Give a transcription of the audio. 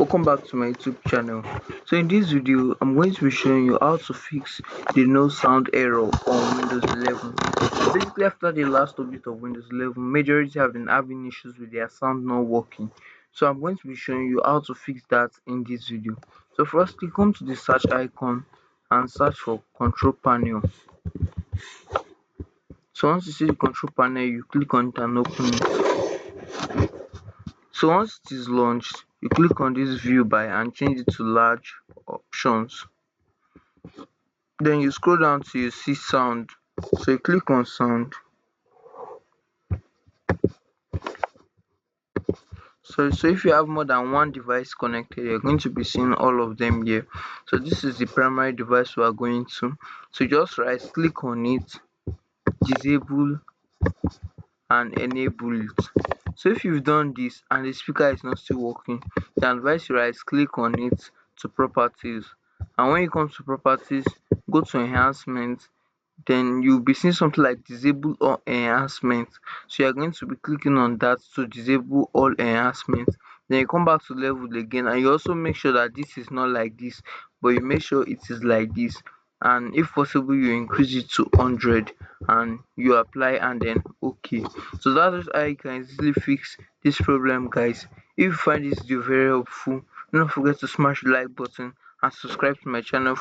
Welcome back to my YouTube channel. So in this video I'm going to be showing you how to fix the no sound error on Windows 11. So basically, after the last update of Windows 11, majority have been having issues with their sound not working. So I'm going to be showing you how to fix that in this video. So firstly, come to the search icon and search for control panel. So once you see the control panel, you click on it and open it. So once it is launched, you click on this view by and change it to large options. Then you scroll down till you see sound. So you click on sound. So if you have more than one device connected, you're going to be seeing all of them here. So this is the primary device we are going to. So just right click on it, disable and enable it. So if you've done this and the speaker is not still working, then advise you right click on it to properties, and when you come to properties, go to enhancement. Then you'll be seeing something like disable all enhancement. So you're going to be clicking on that to disable all enhancement. Then you come back to level again, and you also make sure that this is not like this, but you make sure it is like this, and if possible you increase it to 100 and you apply and then okay. So that is how you can easily fix this problem, guys. If you find this video very helpful, do not forget to smash the like button and subscribe to my channel.